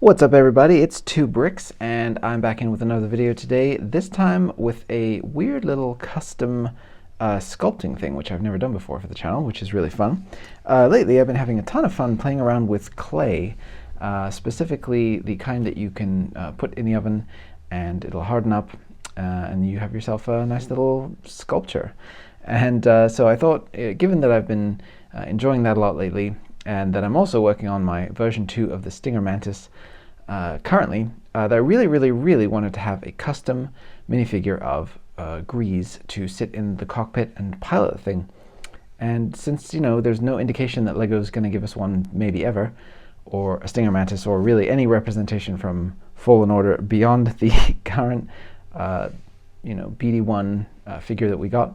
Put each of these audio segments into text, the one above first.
What's up everybody, it's 2bricks and I'm back in with another video today, this time with a weird little custom sculpting thing which I've never done before for the channel, which is really fun. Lately I've been having a ton of fun playing around with clay, specifically the kind that you can put in the oven and it'll harden up and you have yourself a nice little sculpture. And so I thought, given that I've been enjoying that a lot lately, and that I'm also working on my version 2 of the Stinger Mantis currently, that I really wanted to have a custom minifigure of Greez to sit in the cockpit and pilot the thing. And since, you know, there's no indication that LEGO is going to give us one maybe ever, or a Stinger Mantis, or really any representation from Fallen Order beyond the current, you know, BD1 figure that we got,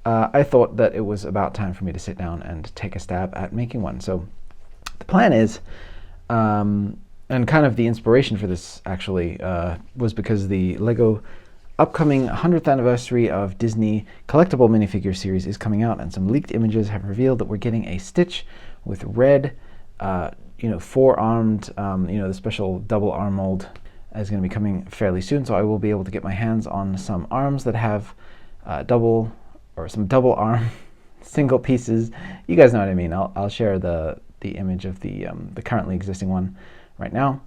I thought that it was about time for me to sit down and take a stab at making one. So the plan is, and kind of the inspiration for this actually was because the LEGO upcoming 100th anniversary of Disney collectible minifigure series is coming out, and some leaked images have revealed that we're getting a Stitch with red, you know, four-armed, you know, the special double arm mold is going to be coming fairly soon. So I will be able to get my hands on some arms that have some double arm single pieces. You guys know what I mean. I'll share the image of the currently existing one right now.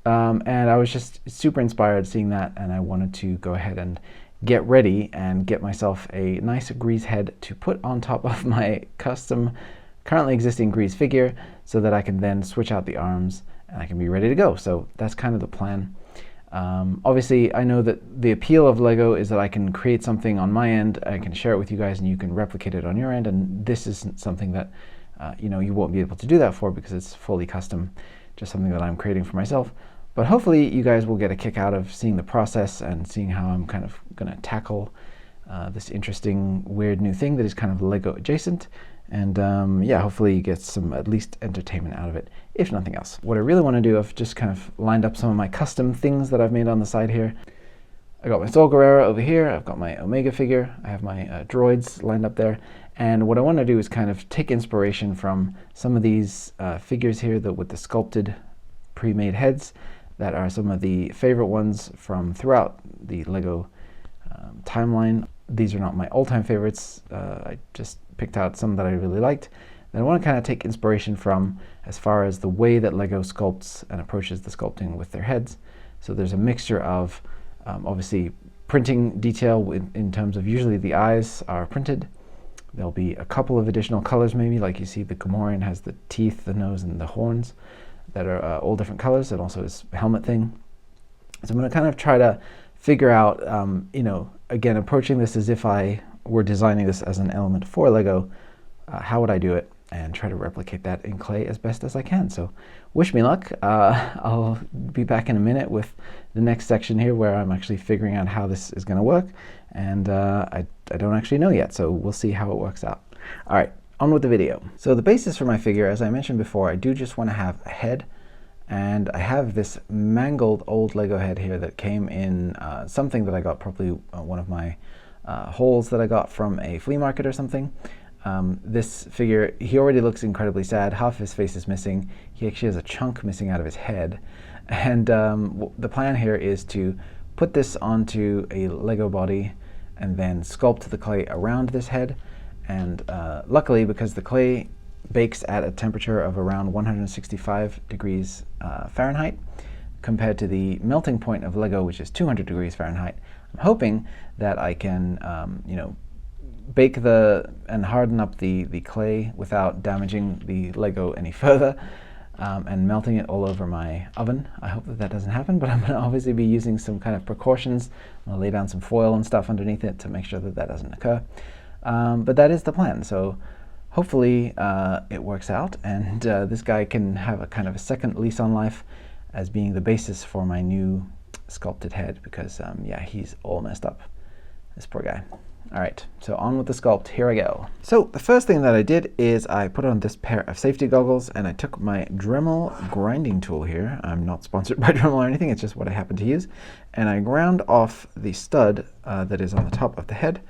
And I was just super inspired seeing that, and I wanted to go ahead and get ready and get myself a nice Greez head to put on top of my custom currently existing Greez figure, so that I can then switch out the arms and I can be ready to go. So that's kind of the plan. Obviously, I know that the appeal of LEGO is that I can create something on my end, I can share it with you guys, and you can replicate it on your end, and this isn't something that you know, you won't be able to do that for, because it's fully custom, just something that I'm creating for myself. But hopefully you guys will get a kick out of seeing the process and seeing how I'm kind of going to tackle this interesting, weird new thing that is kind of LEGO adjacent. And yeah, hopefully you get some at least entertainment out of it, if nothing else. What I really want to do, I've just kind of lined up some of my custom things that I've made on the side here. I got my Sol Guerrera over here, I've got my Omega figure, I have my droids lined up there. And what I want to do is kind of take inspiration from some of these figures here with the sculpted pre-made heads that are some of the favorite ones from throughout the LEGO timeline. These are not my all-time favorites. I just picked out some that I really liked. And I want to kind of take inspiration from as far as the way that LEGO sculpts and approaches the sculpting with their heads. So there's a mixture of obviously printing detail in terms of usually the eyes are printed. There'll be a couple of additional colors maybe, like you see the Gamorrean has the teeth, the nose, and the horns that are all different colors, and also his helmet thing. So I'm going to kind of try to figure out, you know, again, approaching this as if I were designing this as an element for LEGO, how would I do it, and try to replicate that in clay as best as I can. So wish me luck. I'll be back in a minute with the next section here where I'm actually figuring out how this is going to work, and I don't actually know yet, so we'll see how it works out. All right, on with the video. So the basis for my figure, as I mentioned before, I do just want to have a head, and I have this mangled old LEGO head here that came in something that I got, probably one of my holes that I got from a flea market or something. This figure, he already looks incredibly sad. Half of his face is missing. He actually has a chunk missing out of his head. And the plan here is to put this onto a LEGO body and then sculpt the clay around this head. And luckily, because the clay bakes at a temperature of around 165 degrees Fahrenheit, compared to the melting point of LEGO, which is 200 degrees Fahrenheit, I'm hoping that I can, you know, bake and harden up the clay without damaging the LEGO any further, and melting it all over my oven. I hope that that doesn't happen, but I'm going to obviously be using some kind of precautions. I'm going to lay down some foil and stuff underneath it to make sure that that doesn't occur. But that is the plan. So hopefully it works out, and this guy can have a kind of a second lease on life as being the basis for my new sculpted head, because yeah, he's all messed up, this poor guy. All right, so on with the sculpt, here I go. So the first thing that I did is I put on this pair of safety goggles, and I took my Dremel grinding tool here. I'm not sponsored by Dremel or anything, it's just what I happen to use. And I ground off the stud that is on the top of the head,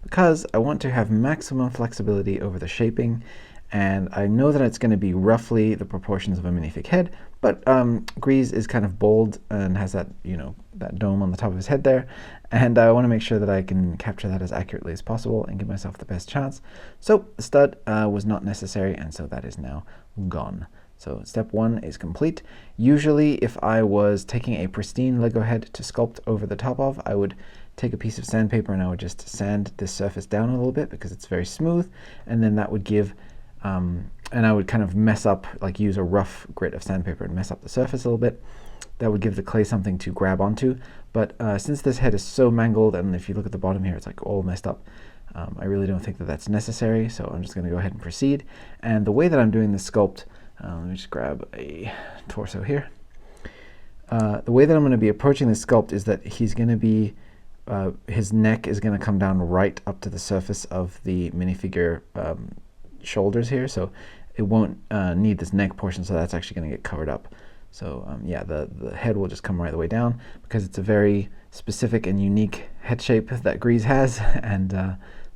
because I want to have maximum flexibility over the shaping, and I know that it's going to be roughly the proportions of a minifig head, But Greez is kind of bold and has that, you know, that dome on the top of his head there, and I want to make sure that I can capture that as accurately as possible and give myself the best chance. So the stud was not necessary, and so that is now gone. So step 1 is complete. Usually if I was taking a pristine Lego head to sculpt over the top of, I would take a piece of sandpaper and I would just sand this surface down a little bit because it's very smooth, and then that would give, and I would kind of mess up, like use a rough grit of sandpaper and mess up the surface a little bit. That would give the clay something to grab onto. But since this head is so mangled, and if you look at the bottom here, it's like all messed up, I really don't think that that's necessary, so I'm just going to go ahead and proceed. And the way that I'm doing this sculpt, let me just grab a torso here. The way that I'm going to be approaching this sculpt is that he's going to be, his neck is going to come down right up to the surface of the minifigure shoulders here, so it won't need this neck portion, so that's actually going to get covered up. So yeah, the head will just come right the way down because it's a very specific and unique head shape that Greez has, and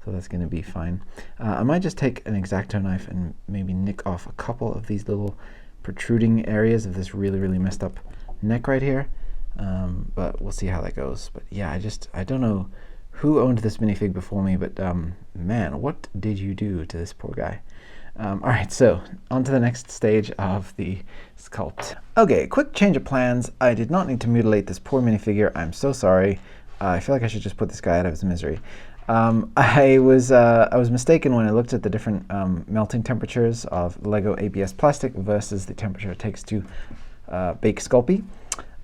so that's going to be fine. I might just take an X-Acto knife and maybe nick off a couple of these little protruding areas of this really, really messed up neck right here, but we'll see how that goes. But yeah, I don't know who owned this minifig before me, but man, what did you do to this poor guy? All right, so on to the next stage of the sculpt. Okay, quick change of plans. I did not need to mutilate this poor minifigure. I'm so sorry. I feel like I should just put this guy out of his misery. I was mistaken when I looked at the different melting temperatures of Lego ABS plastic versus the temperature it takes to bake Sculpey.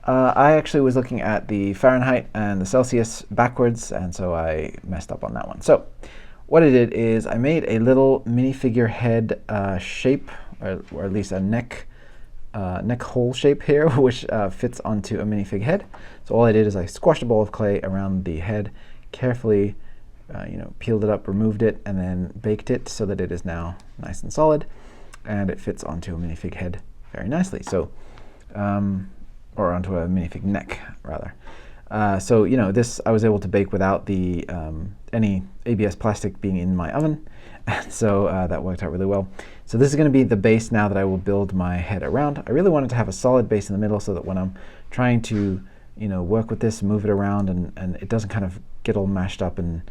I actually was looking at the Fahrenheit and the Celsius backwards, and so I messed up on that one. So what I did is I made a little minifigure head shape, or at least a neck hole shape here, which fits onto a minifig head. So all I did is I squashed a ball of clay around the head, carefully you know, peeled it up, removed it, and then baked it so that it is now nice and solid, and it fits onto a minifig head very nicely. So, or onto a minifig neck rather. So you know, this I was able to bake without the any ABS plastic being in my oven, and so that worked out really well. So this is going to be the base now that I will build my head around. I really wanted to have a solid base in the middle so that when I'm trying to, you know, work with this, move it around, and it doesn't kind of get all mashed up and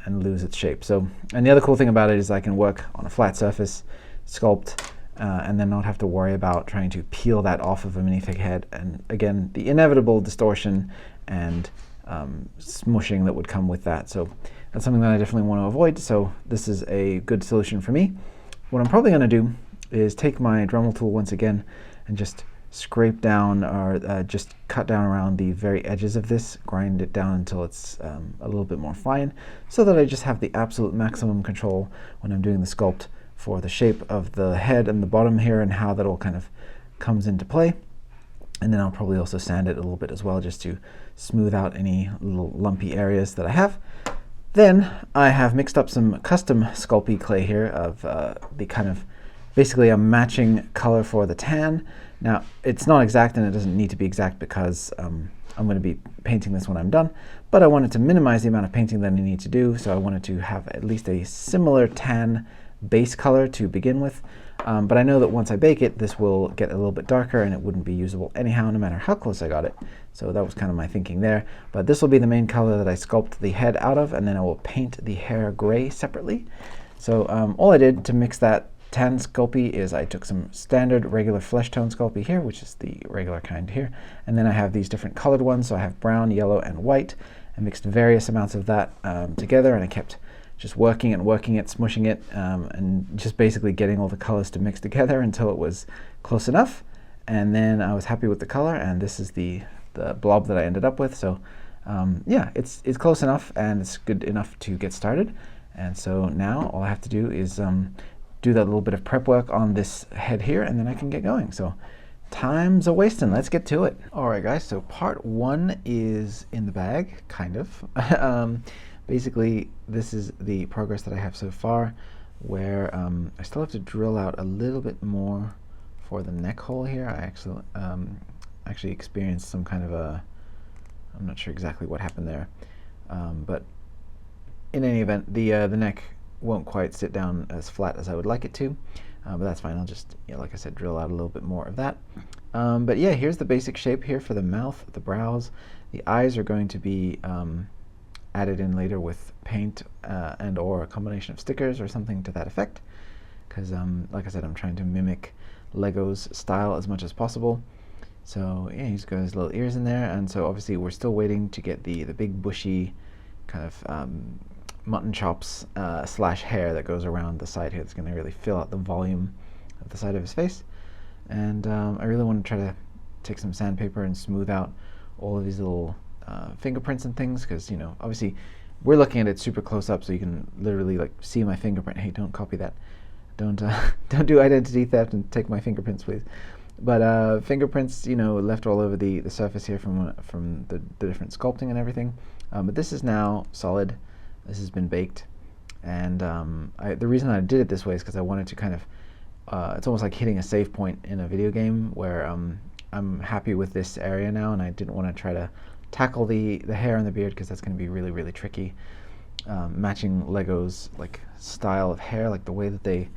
lose its shape. So, and the other cool thing about it is I can work on a flat surface, sculpt, and then not have to worry about trying to peel that off of a minifig head. And again, the inevitable distortion and smushing that would come with that. So that's something that I definitely want to avoid. So this is a good solution for me. What I'm probably going to do is take my Dremel tool once again and just scrape down, or just cut down around the very edges of this, grind it down until it's a little bit more fine, so that I just have the absolute maximum control when I'm doing the sculpt for the shape of the head and the bottom here and how that all kind of comes into play. And then I'll probably also sand it a little bit as well, just to smooth out any little lumpy areas that I have. Then I have mixed up some custom Sculpey clay here of the kind of basically a matching color for the tan. Now, it's not exact, and it doesn't need to be exact because I'm going to be painting this when I'm done, but I wanted to minimize the amount of painting that I need to do, so I wanted to have at least a similar tan base color to begin with. But I know that once I bake it, this will get a little bit darker and it wouldn't be usable anyhow, no matter how close I got it. So that was kind of my thinking there. But this will be the main color that I sculpt the head out of, and then I will paint the hair gray separately. So all I did to mix that tan Sculpey is I took some standard regular flesh tone Sculpey here, which is the regular kind here, and then I have these different colored ones. So I have brown, yellow, and white. I mixed various amounts of that together, and I kept just working it, smushing it, and just basically getting all the colors to mix together until it was close enough. And then I was happy with the color, and this is the blob that I ended up with. So yeah, it's close enough, and it's good enough to get started. And so now all I have to do is do that little bit of prep work on this head here, and then I can get going. So time's a wasting. Let's get to it. All right, guys. So part 1 is in the bag, kind of. Basically, this is the progress that I have so far, where I still have to drill out a little bit more for the neck hole here. I actually experienced some kind of I'm not sure exactly what happened there, but in any event, the neck won't quite sit down as flat as I would like it to, but that's fine. I'll just, like I said, drill out a little bit more of that. But yeah, here's the basic shape here for the mouth, the brows. The eyes are going to be added in later with paint and or a combination of stickers or something to that effect. Because like I said, I'm trying to mimic Lego's style as much as possible. So yeah, he's got his little ears in there, and so obviously we're still waiting to get the big bushy kind of mutton chops slash hair that goes around the side here. That's going to really fill out the volume of the side of his face. And I really want to try to take some sandpaper and smooth out all of these little fingerprints and things, because, you know, obviously we're looking at it super close up, so you can literally like see my fingerprint. Hey, don't copy that. Don't do identity theft and take my fingerprints, please. But fingerprints, you know, left all over the surface here from the different sculpting and everything. But this is now solid. This has been baked, and the reason I did it this way is because I wanted to kind of, it's almost like hitting a save point in a video game where I'm happy with this area now, and I didn't want to try to tackle the hair and the beard, because that's going to be really, really tricky. Matching Lego's like style of hair, like the way that they,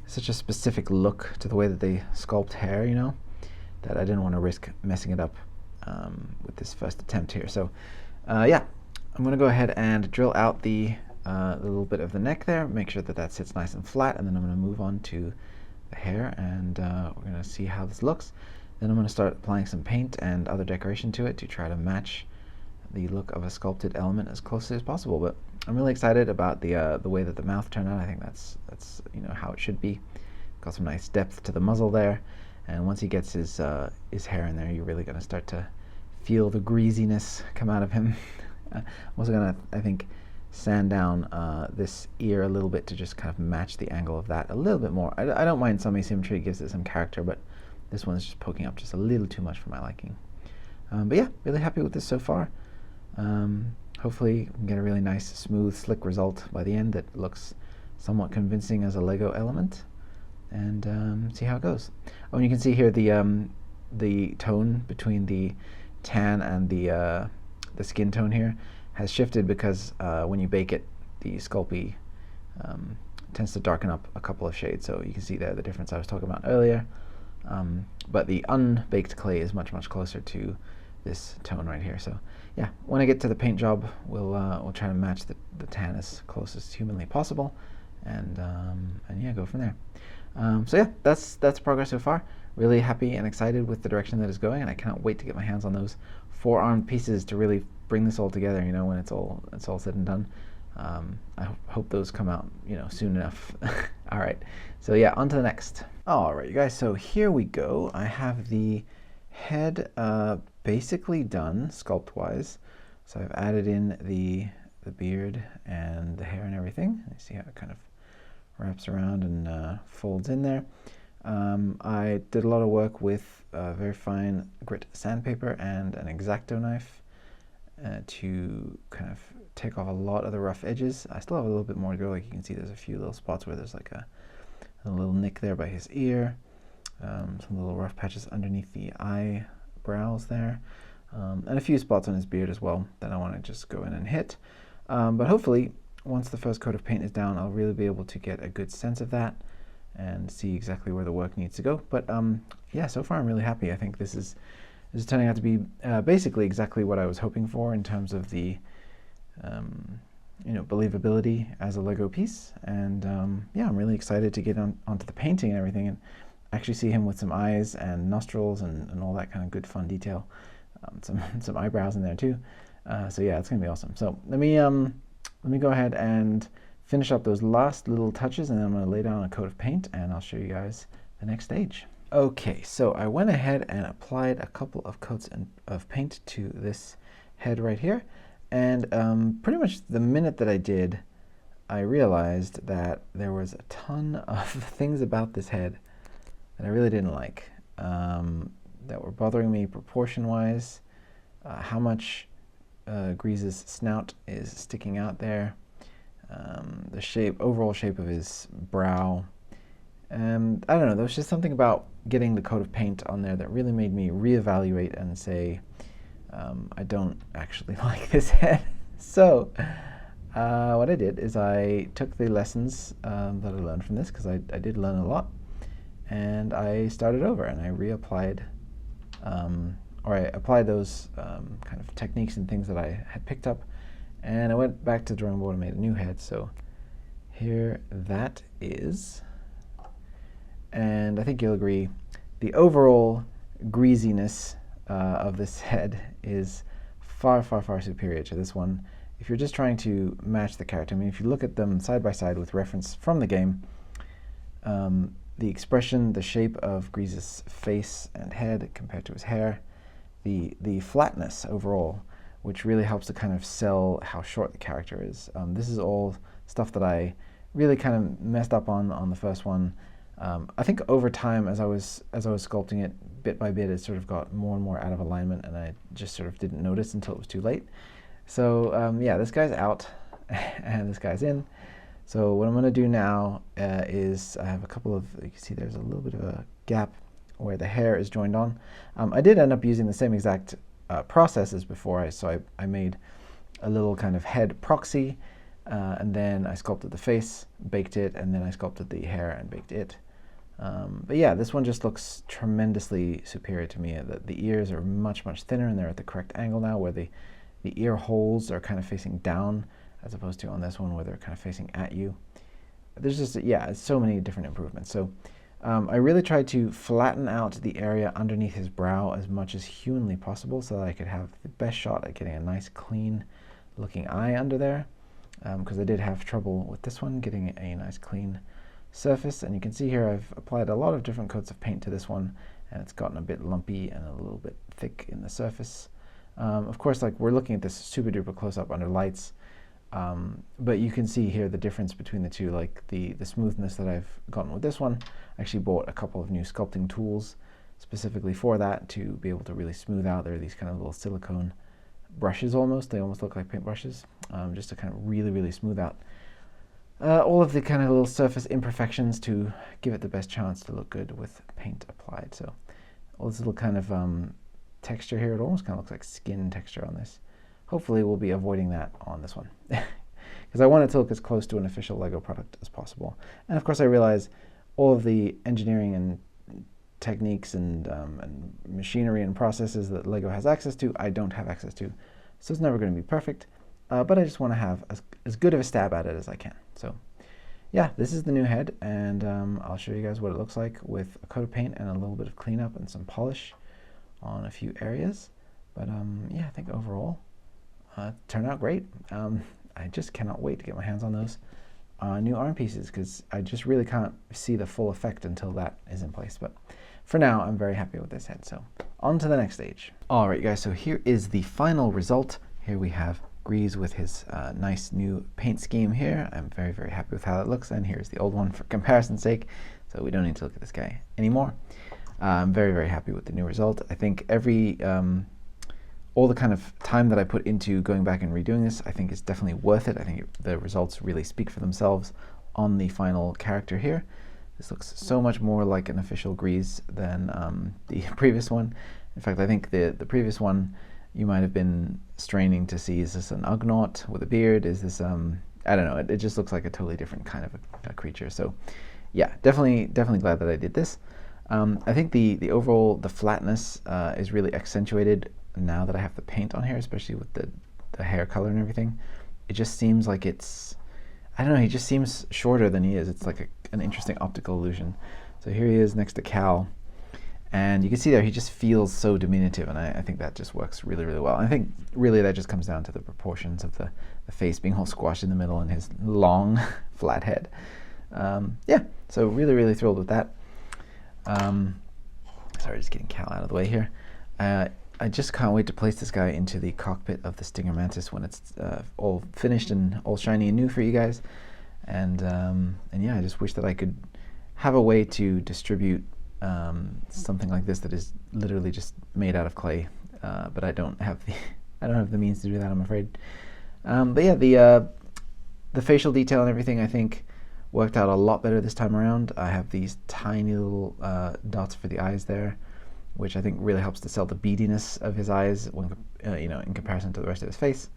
such a specific look to the way that they sculpt hair, you know, that I didn't want to risk messing it up with this first attempt here. So yeah, I'm going to go ahead and drill out the little bit of the neck there, make sure that that sits nice and flat, and then I'm going to move on to the hair, and we're going to see how this looks. Then I'm going to start applying some paint and other decoration to it to try to match the look of a sculpted element as closely as possible. But I'm really excited about the way that the mouth turned out. I think that's you know how it should be. Got some nice depth to the muzzle there, and once he gets his hair in there, you're really going to start to feel the greasiness come out of him. I'm also going to, I think, sand down this ear a little bit to just kind of match the angle of that a little bit more. I don't mind some asymmetry, it gives it some character, but this one's just poking up just a little too much for my liking. But yeah, really happy with this so far. Hopefully we can get a really nice, smooth, slick result by the end that looks somewhat convincing as a Lego element, and see how it goes. Oh, and you can see here the tone between the tan and the skin tone here has shifted because when you bake it, the Sculpey tends to darken up a couple of shades. So you can see there the difference I was talking about earlier. But the unbaked clay is much, much closer to this tone right here. So yeah, when I get to the paint job, we'll try to match the tan as close as humanly possible, and yeah, go from there. So yeah, that's progress so far. Really happy and excited with the direction that it's going, and I cannot wait to get my hands on those four-armed pieces to really bring this all together. You know, when it's all said and done. I hope those come out, you know, soon enough. All right, so yeah, on to the next. All right, you guys, so here we go. I have the head basically done sculpt-wise. So I've added in the beard and the hair and everything. You see how it kind of wraps around and folds in there. I did a lot of work with very fine grit sandpaper and an X-Acto knife to kind of take off a lot of the rough edges. I still have a little bit more to go. Like you can see, there's a few little spots where there's like a little nick there by his ear, some little rough patches underneath the eyebrows there, and a few spots on his beard as well that I want to just go in and hit. But hopefully, once the first coat of paint is down, I'll really be able to get a good sense of that and see exactly where the work needs to go. But yeah, so far I'm really happy. I think this is turning out to be basically exactly what I was hoping for in terms of the you know, believability as a Lego piece. And yeah, I'm really excited to get onto the painting and everything, and actually see him with some eyes and nostrils and all that kind of good fun detail. Some eyebrows in there too. So yeah, it's gonna be awesome. So let me go ahead and finish up those last little touches, and then I'm gonna lay down a coat of paint, and I'll show you guys the next stage. Okay, so I went ahead and applied a couple of coats of paint to this head right here, and pretty much the minute that I did, I realized that there was a ton of things about this head that I really didn't like, that were bothering me proportion-wise. How much Greez's snout is sticking out there, the overall shape of his brow. I don't know, there was just something about getting the coat of paint on there that really made me reevaluate and say, I don't actually like this head. So what I did is I took the lessons that I learned from this, because I did learn a lot, and I started over and I reapplied or I applied those kind of techniques and things that I had picked up, and I went back to the drawing board and made a new head. So here that is, and I think you'll agree, the overall greasiness of this head is far, far, far superior to this one. If you're just trying to match the character, I mean, if you look at them side by side with reference from the game, the expression, the shape of Greez's face and head compared to his hair, the flatness overall, which really helps to kind of sell how short the character is. This is all stuff that I really kind of messed up on the first one. I think over time, as I was sculpting it bit by bit, it sort of got more and more out of alignment, and I just sort of didn't notice until it was too late. So yeah, this guy's out and this guy's in. So what I'm going to do now is I have a couple of, you can see there's a little bit of a gap where the hair is joined on. I did end up using the same exact process as before, so I made a little kind of head proxy, and then I sculpted the face, baked it, and then I sculpted the hair and baked it. But yeah, this one just looks tremendously superior to me. The ears are much, much thinner, and they're at the correct angle now, where the ear holes are kind of facing down, as opposed to on this one where they're kind of facing at you. There's just, yeah, so many different improvements. So I really tried to flatten out the area underneath his brow as much as humanly possible so that I could have the best shot at getting a nice clean looking eye under there, because I did have trouble with this one getting a nice clean surface. And you can see here I've applied a lot of different coats of paint to this one, and it's gotten a bit lumpy and a little bit thick in the surface. Of course, like, we're looking at this super duper close up under lights, but you can see here the difference between the two, like the smoothness that I've gotten with this one. I actually bought a couple of new sculpting tools specifically for that, to be able to really smooth out. There are these kind of little silicone brushes almost, they almost look like paint brushes, just to kind of really, really smooth out all of the kind of little surface imperfections to give it the best chance to look good with paint applied. So all this little kind of texture here, it almost kind of looks like skin texture on this. Hopefully we'll be avoiding that on this one, because I want it to look as close to an official LEGO product as possible. And of course I realize all of the engineering and techniques and machinery and processes that LEGO has access to, I don't have access to. So it's never going to be perfect, but I just want to have as good of a stab at it as I can. So yeah, this is the new head, and I'll show you guys what it looks like with a coat of paint and a little bit of cleanup and some polish on a few areas. But yeah, I think overall turned out great. I just cannot wait to get my hands on those new arm pieces, because I just really can't see the full effect until that is in place. But for now, I'm very happy with this head. So on to the next stage. All right, guys, so here is the final result. Here we have Greez with his nice new paint scheme here. I'm very, very happy with how it looks. And here's the old one for comparison's sake, so we don't need to look at this guy anymore. I'm very, very happy with the new result. I think all the kind of time that I put into going back and redoing this, I think is definitely worth it. I think the results really speak for themselves on the final character here. This looks so much more like an official Greez than the previous one. In fact, I think the previous one, you might have been straining to see, is this an Ugnaught with a beard? Is this, I don't know, it just looks like a totally different kind of a creature. So yeah, definitely glad that I did this. I think the overall, the flatness is really accentuated now that I have the paint on here, especially with the hair color and everything. It just seems like it's, I don't know, he just seems shorter than he is. It's like an interesting optical illusion. So here he is next to Cal, and you can see there he just feels so diminutive, and I think that just works really, really well. I think really that just comes down to the proportions of the face being all squashed in the middle and his long flat head. Yeah, so really, really thrilled with that. Sorry, just getting Cal out of the way here. I just can't wait to place this guy into the cockpit of the Stinger Mantis when it's all finished and all shiny and new for you guys. And yeah, I just wish that I could have a way to distribute something like this that is literally just made out of clay. But I don't have the means to do that, I'm afraid. But yeah, the facial detail and everything, I think, worked out a lot better this time around. I have these tiny little dots for the eyes there, which I think really helps to sell the beadiness of his eyes when, you know, in comparison to the rest of his face.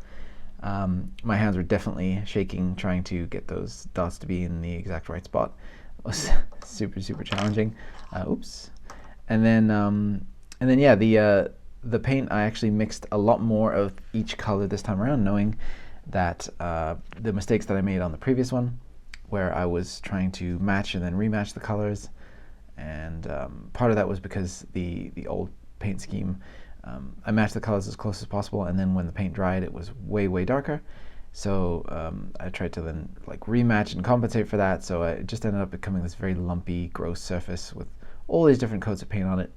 My hands were definitely shaking trying to get those dots to be in the exact right spot. It was super, super challenging. Oops. And then And then yeah, the paint, I actually mixed a lot more of each color this time around, knowing that the mistakes that I made on the previous one, where I was trying to match and then rematch the colors, and part of that was because the old paint scheme, I matched the colors as close as possible, and then when the paint dried, it was way darker. So I tried to then like rematch and compensate for that. So it just ended up becoming this very lumpy, gross surface with all these different coats of paint on it,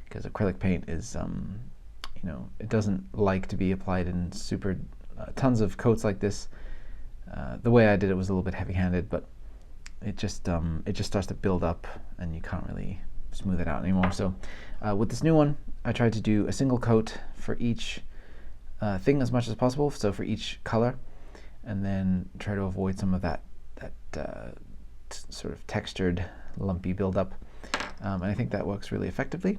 because acrylic paint is, you know, it doesn't like to be applied in super tons of coats like this. The way I did it was a little bit heavy-handed, but it just starts to build up, and you can't really smooth it out anymore. So with this new one, I tried to do a single coat for each thing as much as possible. So for each color, and then try to avoid some of that sort of textured, lumpy buildup. And I think that works really effectively.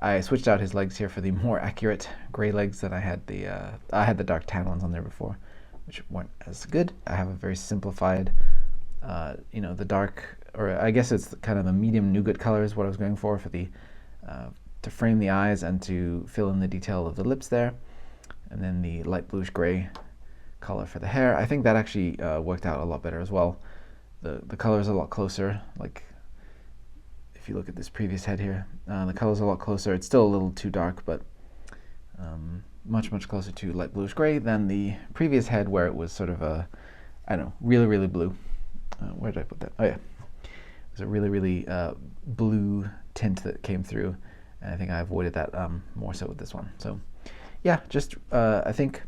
I switched out his legs here for the more accurate gray legs that I had the dark tan ones on there before, which weren't as good. I have a very simplified, you know, the dark, or I guess it's kind of the medium nougat color is what I was going for the to frame the eyes and to fill in the detail of the lips there, and then the light bluish gray color for the hair. I think that actually worked out a lot better as well. The color is a lot closer. Like if you look at this previous head here, the color is a lot closer. It's still a little too dark, but much closer to light bluish gray than the previous head, where it was sort of a, I don't know, really blue. Where did I put that? Oh yeah, it was a really blue tint that came through, and I think I avoided that more so with this one. So yeah, just I think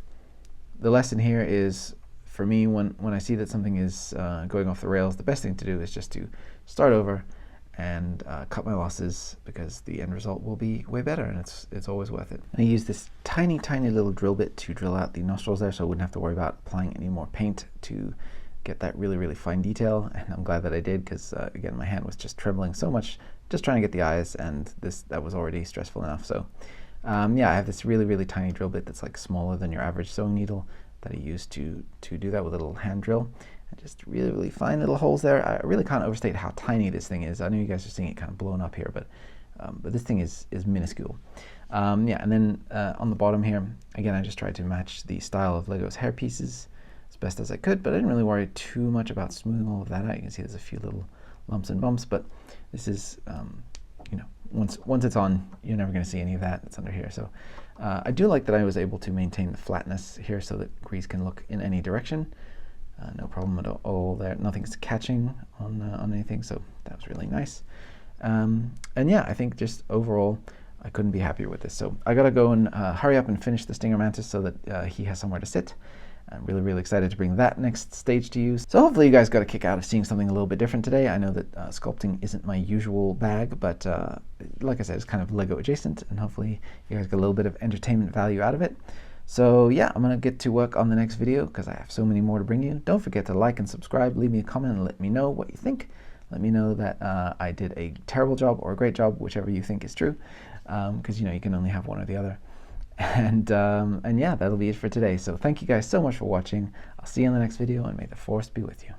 the lesson here is, for me, when I see that something is going off the rails, the best thing to do is just to start over and cut my losses, because the end result will be way better, and it's always worth it. And I used this tiny little drill bit to drill out the nostrils there, so I wouldn't have to worry about applying any more paint to get that really fine detail. And I'm glad that I did, because again, my hand was just trembling so much just trying to get the eyes, and that was already stressful enough. So yeah, I have this really tiny drill bit that's like smaller than your average sewing needle that I use to do that with a little hand drill. And just really fine little holes there. I really can't overstate how tiny this thing is. I know you guys are seeing it kind of blown up here, but this thing is minuscule. Yeah, and then on the bottom here, again, I just tried to match the style of Lego's hair pieces as best as I could, but I didn't really worry too much about smoothing all of that out. You can see there's a few little lumps and bumps, but this is, you know, once it's on, you're never going to see any of that. It's under here. So I do like that I was able to maintain the flatness here so that Greez can look in any direction. No problem at all there. Nothing's catching on anything, so that was really nice. And yeah, I think just overall, I couldn't be happier with this. So I gotta go and hurry up and finish the Stinger Mantis so that he has somewhere to sit. I'm really excited to bring that next stage to you. So hopefully you guys got a kick out of seeing something a little bit different today. I know that sculpting isn't my usual bag, but like I said, it's kind of Lego adjacent, and hopefully you guys got a little bit of entertainment value out of it. So yeah, I'm going to get to work on the next video because I have so many more to bring you. Don't forget to like and subscribe, leave me a comment and let me know what you think. Let me know that I did a terrible job or a great job, whichever you think is true, because you know, you can only have one or the other. And yeah, that'll be it for today. So thank you guys so much for watching. I'll see you in the next video, and may the force be with you.